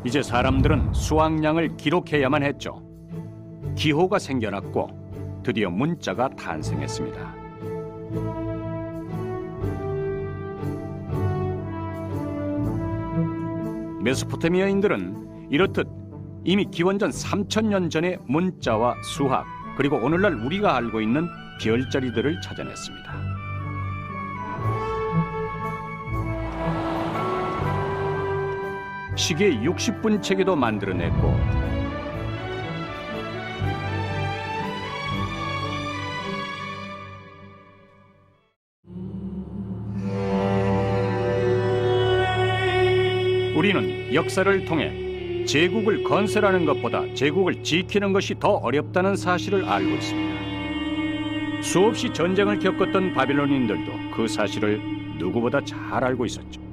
이제 사람들은 수확량을 기록해야만 했죠. 기호가 생겨났고 드디어 문자가 탄생했습니다. 메소포타미아인들은 이렇듯 이미 기원전 3000년 전에 문자와 수학, 그리고 오늘날 우리가 알고 있는 별자리들을 찾아냈습니다. 시계 60분 체계도 만들어냈고 우리는 역사를 통해 제국을 건설하는 것보다 제국을 지키는 것이 더 어렵다는 사실을 알고 있습니다. 수없이 전쟁을 겪었던 바빌론인들도 그 사실을 누구보다 잘 알고 있었죠.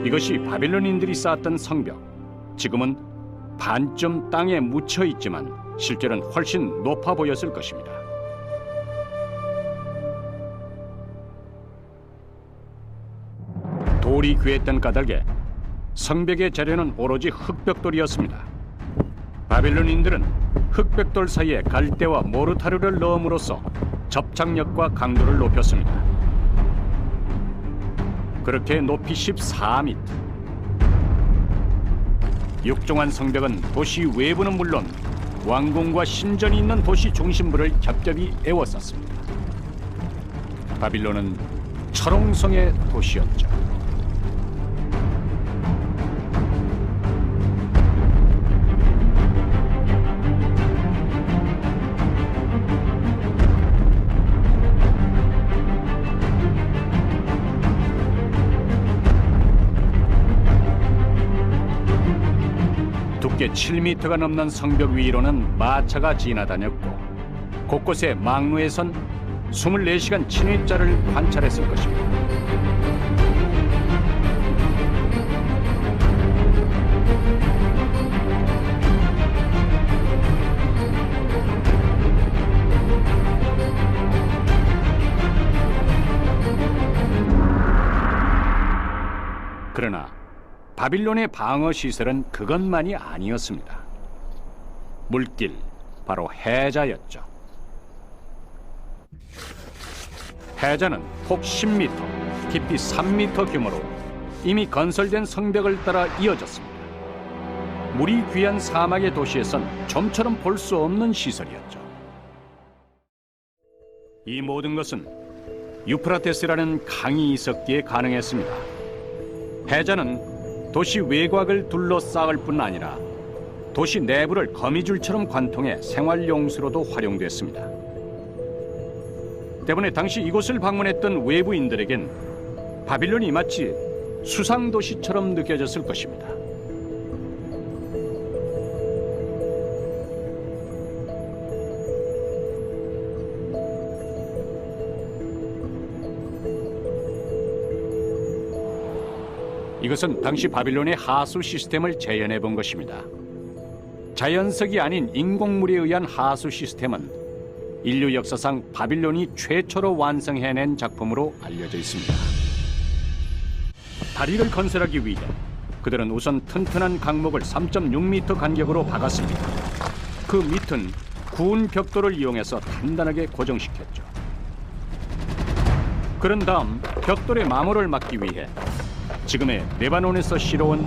이것이 바빌론인들이 쌓았던 성벽, 지금은 반쯤 땅에 묻혀 있지만 실제로는 훨씬 높아 보였을 것입니다. 돌이 귀했던 까닭에 성벽의 재료는 오로지 흑벽돌이었습니다. 바빌론인들은 흑벽돌 사이에 갈대와 모르타르를 넣음으로써 접착력과 강도를 높였습니다. 그렇게 높이 14m. 육중한 성벽은 도시 외부는 물론 왕궁과 신전이 있는 도시 중심부를 겹겹이 에워쌌습니다. 바빌론은 철옹성의 도시였죠. 두께 7m가 넘는 성벽 위로는 마차가 지나다녔고 곳곳에 망루에 선 24시간 침입자를 관찰했을 것입니다. 그러나 바빌론의 방어 시설은 그것만이 아니었습니다. 물길, 바로 해자였죠. 해자는 폭 10m, 깊이 3m 규모로 이미 건설된 성벽을 따라 이어졌습니다. 물이 귀한 사막의 도시에선 좀처럼 볼 수 없는 시설이었죠. 이 모든 것은 유프라테스라는 강이 있었기에 가능했습니다. 해자는 도시 외곽을 둘러싸을 뿐 아니라 도시 내부를 거미줄처럼 관통해 생활용수로도 활용됐습니다. 때문에 당시 이곳을 방문했던 외부인들에겐 바빌론이 마치 수상도시처럼 느껴졌을 것입니다. 이것은 당시 바빌론의 하수 시스템을 재현해 본 것입니다. 자연석이 아닌 인공물에 의한 하수 시스템은 인류 역사상 바빌론이 최초로 완성해낸 작품으로 알려져 있습니다. 다리를 건설하기 위해 그들은 우선 튼튼한 강목을 3.6m 간격으로 박았습니다. 그 밑은 구운 벽돌을 이용해서 단단하게 고정시켰죠. 그런 다음 벽돌의 마모를 막기 위해 지금의 레바논에서 실어온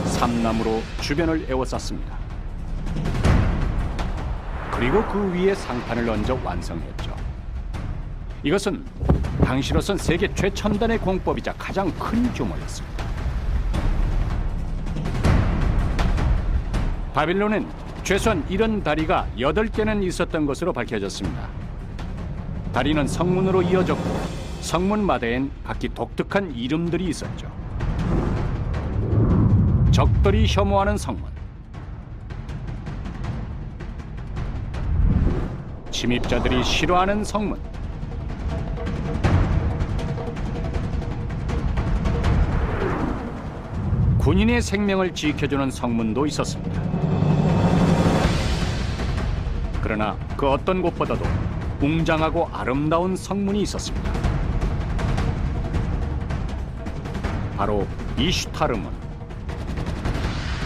삼나무로 주변을 에워쌌습니다. 그리고 그 위에 상판을 얹어 완성했죠. 이것은 당시로선 세계 최첨단의 공법이자 가장 큰 규모였습니다. 바빌론엔 최소한 이런 다리가 8개는 있었던 것으로 밝혀졌습니다. 다리는 성문으로 이어졌고 성문마다엔 각기 독특한 이름들이 있었죠. 적들이 혐오하는 성문, 침입자들이 싫어하는 성문, 군인의 생명을 지켜주는 성문도 있었습니다. 그러나 그 어떤 곳보다도 웅장하고 아름다운 성문이 있었습니다. 바로 이슈타르문.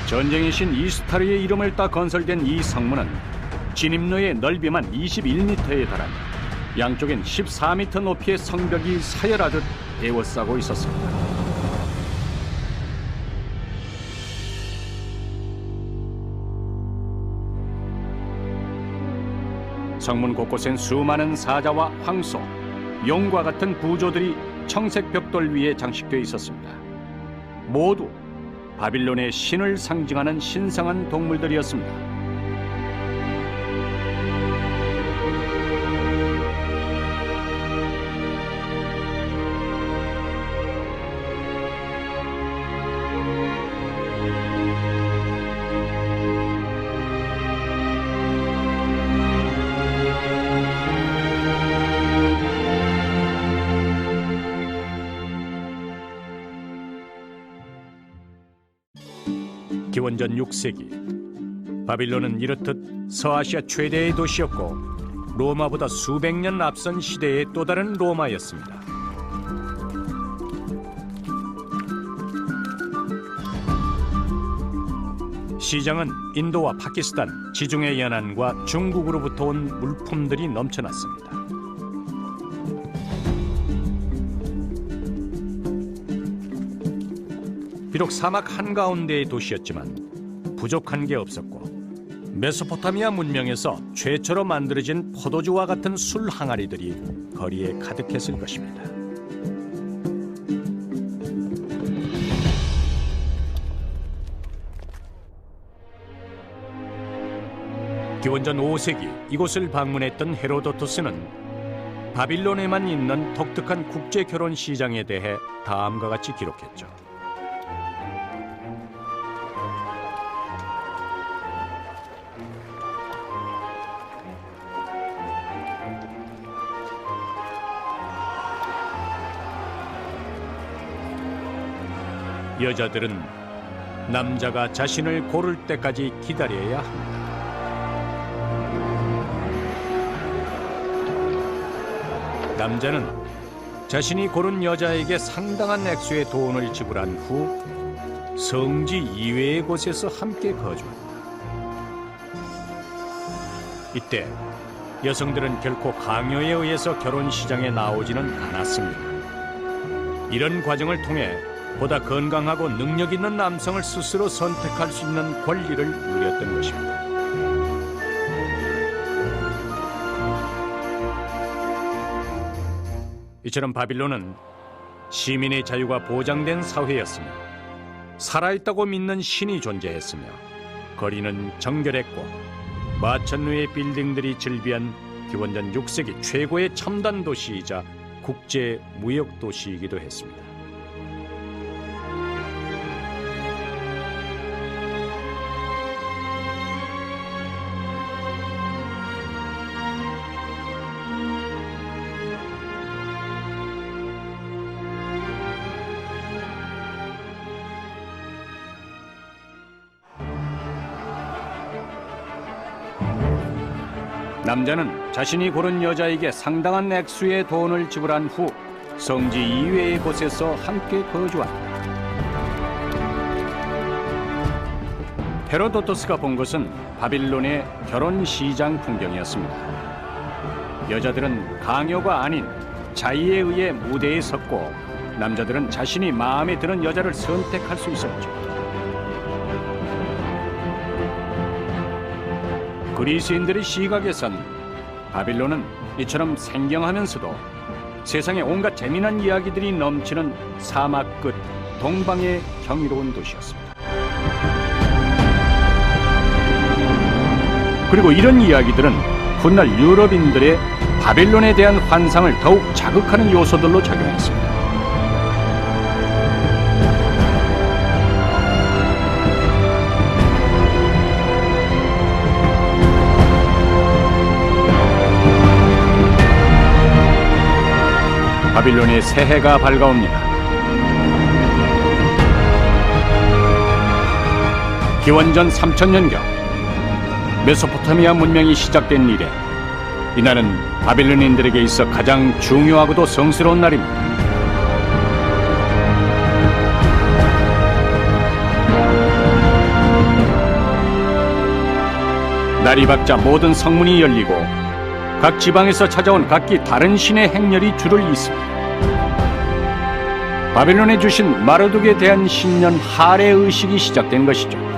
전쟁의 신 이스타르의 이름을 따 건설된 이 성문은 진입로의 넓이만 21m에 달하며 양쪽엔 14m 높이의 성벽이 사열하듯 에워싸고 있었습니다. 성문 곳곳엔 수많은 사자와 황소, 용과 같은 구조들이 청색 벽돌 위에 장식되어 있었습니다. 모두 바빌론의 신을 상징하는 신성한 동물들이었습니다. 기원전 6세기 바빌론은 이렇듯 서아시아 최대의 도시였고 로마보다 수백 년 앞선 시대의 또 다른 로마였습니다. 시장은 인도와 파키스탄, 지중해 연안과 중국으로부터 온 물품들이 넘쳐났습니다. 비록 사막 한가운데의 도시였지만 부족한 게 없었고 메소포타미아 문명에서 최초로 만들어진 포도주와 같은 술 항아리들이 거리에 가득했을 것입니다. 기원전 5세기 이곳을 방문했던 헤로도토스는 바빌론에만 있는 독특한 국제 결혼 시장에 대해 다음과 같이 기록했죠. 여자들은 남자가 자신을 고를 때까지 기다려야 합니다. 남자는 자신이 고른 여자에게 상당한 액수의 돈을 지불한 후 성지 이외의 곳에서 함께 거주한다. 이때 여성들은 결코 강요에 의해서 결혼 시장에 나오지는 않았습니다. 이런 과정을 통해 보다 건강하고 능력 있는 남성을 스스로 선택할 수 있는 권리를 누렸던 것입니다. 이처럼 바빌론은 시민의 자유가 보장된 사회였으며 살아있다고 믿는 신이 존재했으며 거리는 정결했고 마천루의 빌딩들이 즐비한 기원전 6세기 최고의 첨단 도시이자 국제 무역 도시이기도 했습니다. 남자는 자신이 고른 여자에게 상당한 액수의 돈을 지불한 후 성지 이외의 곳에서 함께 거주한다. 헤로도토스가 본 것은 바빌론의 결혼 시장 풍경이었습니다. 여자들은 강요가 아닌 자의에 의해 무대에 섰고 남자들은 자신이 마음에 드는 여자를 선택할 수 있었죠. 그리스인들의 시각에선 바빌론은 이처럼 생경하면서도 세상에 온갖 재미난 이야기들이 넘치는 사막 끝 동방의 경이로운 도시였습니다. 그리고 이런 이야기들은 훗날 유럽인들의 바빌론에 대한 환상을 더욱 자극하는 요소들로 작용했습니다. 바빌론의 새해가 밝아옵니다. 기원전 3000년경 메소포타미아 문명이 시작된 이래 이날은 바빌론인들에게 있어 가장 중요하고도 성스러운 날입니다. 날이 밝자 모든 성문이 열리고 각 지방에서 찾아온 각기 다른 신의 행렬이 줄을 잇습니다. 바벨론에 주신 마르둑에 대한 신년 할애 의식이 시작된 것이죠.